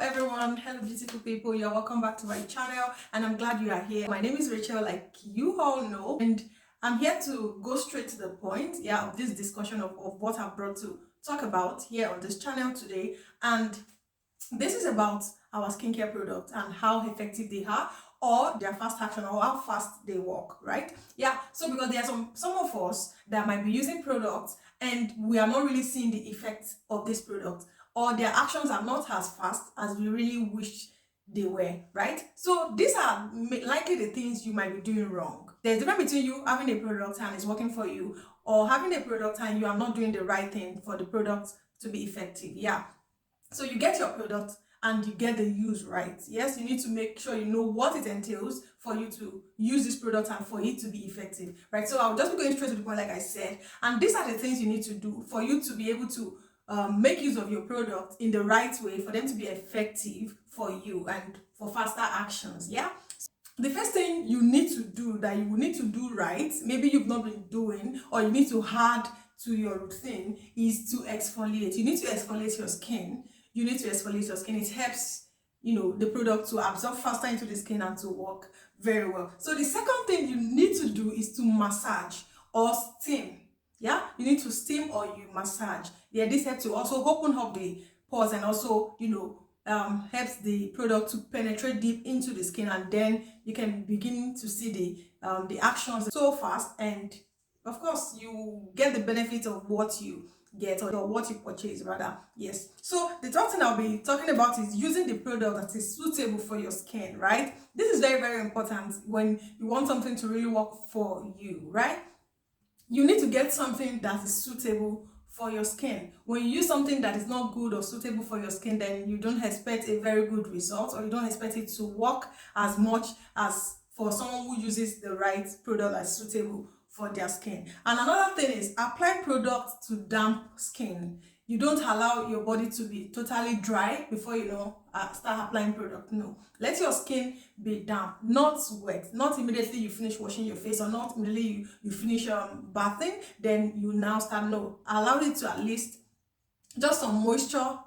everyone, hello beautiful people, you're welcome back to my channel and I'm glad you are here. My name is Racheal, like you all know, and I'm here to go straight to the point of this discussion of what I've brought to talk about here on this channel today. And this is about our skincare products and how effective they are, or their fast action, or how fast they work, right? So because there are some of us that might be using products and we are not really seeing the effects of this product, or their actions are not as fast as we really wish they were, right? So these are likely the things you might be doing wrong. There's a difference between you having a product and it's working for you, or having a product and you are not doing the right thing for the product to be effective. So you get your product and you get the use right. Yes, you need to make sure you know what it entails for you to use this product and for it to be effective, right? So I'll just be going straight to the point, like I said, and these are the things you need to do for you to be able to make use of your product in the right way, for them to be effective for you and for faster actions. The first thing you need to do, that you will need to do right, maybe you've not been doing, or you need to add to your routine, is to exfoliate. You need to exfoliate your skin. It helps, the product to absorb faster into the skin and to work very well. So the second thing you need to do is to massage or steam. You need to steam or you massage. This helps to also open up the pores and also, helps the product to penetrate deep into the skin, and then you can begin to see the actions so fast, and of course you get the benefit of what you get, or what you purchase rather. Yes, so the third thing I'll be talking about is using the product that is suitable for your skin, right? This is very, very important when you want something to really work for you, right? You need to get something that is suitable for your skin. When you use something that is not good or suitable for your skin, then you don't expect a very good result, or you don't expect it to work as much as for someone who uses the right product that's suitable for their skin. And another thing is, apply product to damp skin. You don't allow your body to be totally dry before start applying product. No, let your skin be damp, not wet. Not immediately you finish washing your face, or not immediately you finish bathing, then you now start. No, allow it to at least just some moisture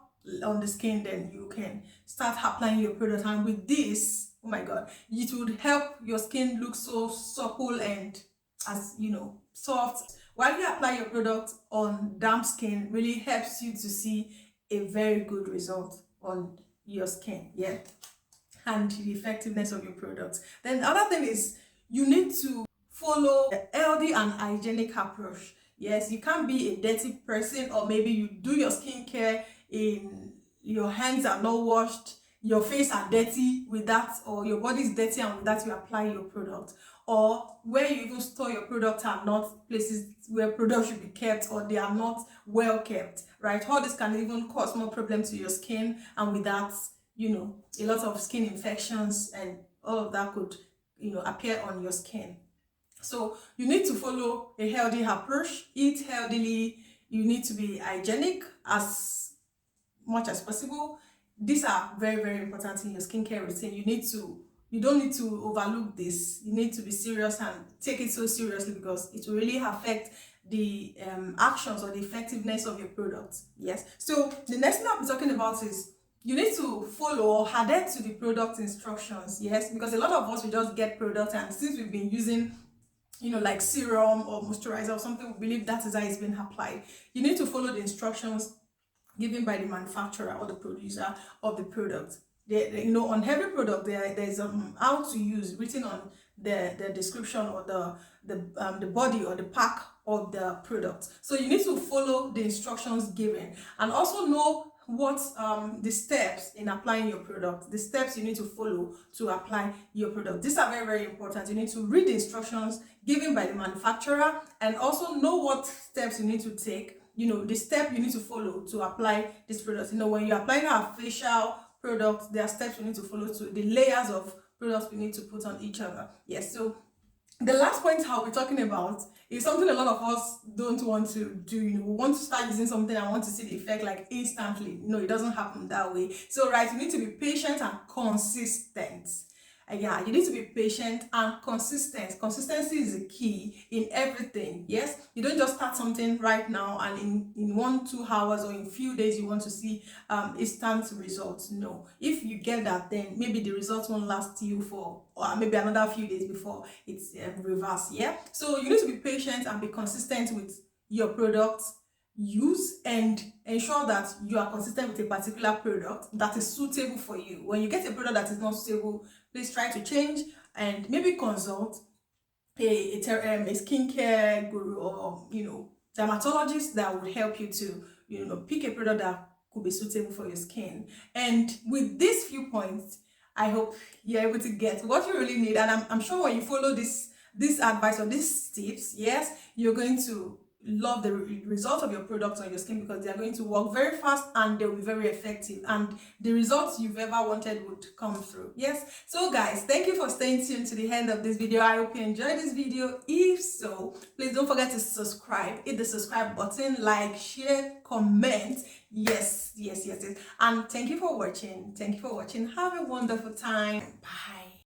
on the skin, then you can start applying your product. And with this, oh my god, it would help your skin look so supple and, as soft. While you apply your product on damp skin, really helps you to see a very good result on your skin, and the effectiveness of your product. Then the other thing is, you need to follow a healthy and hygienic approach. Yes, you can't be a dirty person, or maybe you do your skincare in your hands are not washed, your face are dirty with that, or your body is dirty and with that you apply your product, or where you even store your product are not places where products should be kept, or they are not well kept, right? All this can even cause more problems to your skin, and with that, a lot of skin infections and all of that could appear on your skin. So you need to follow a healthy approach, eat healthily, you need to be hygienic as much as possible. These are very, very important in your skincare routine. You don't need to overlook this. You need to be serious and take it so seriously, because it will really affect the actions or the effectiveness of your product. Yes. So the next thing I'll be talking about is, you need to follow or adhere to the product instructions. Yes, because a lot of us, we just get products, and since we've been using like serum or moisturizer or something, we believe that is how it's been applied. You need to follow the instructions given by the manufacturer or the producer of the product. On every product there's how to use written on the description, or the body or the pack of the product. So you need to follow the instructions given, and also know what the steps in applying your product, the steps you need to follow to apply your product. These are very, very important. You need to read the instructions given by the manufacturer, and also know what steps you need to take, the step you need to follow to apply this product. When you're applying our facial products, there are steps we need to follow, to the layers of products we need to put on each other. Yes, so the last point I'll be talking about is something a lot of us don't want to do. We want to start using something and want to see the effect like instantly. No, it doesn't happen that way. So, right, you need to be patient and consistent. Yeah, you need to be patient and consistent. Consistency is the key in everything. Yes, you don't just start something right now and in 1-2 hours or in few days you want to see instant results. No, if you get that, then maybe the results won't last you for maybe another few days before it's reversed. Yeah, so you need to be patient and be consistent with your products use, and ensure that you are consistent with a particular product that is suitable for you. When you get a product that is not suitable, please try to change and maybe consult a skincare guru, or dermatologist that would help you to pick a product that could be suitable for your skin. And with these few points, I hope you're able to get what you really need. And I'm sure when you follow this advice or these tips, yes, you're going to love the results of your products on your skin, because they are going to work very fast and they'll be very effective, and the results you've ever wanted would come through. Yes, so guys, thank you for staying tuned to the end of this video. I hope you enjoyed this video. If so, please don't forget to subscribe. Hit the subscribe button, like, share, comment. Yes, and thank you for watching. Have a wonderful time. Bye.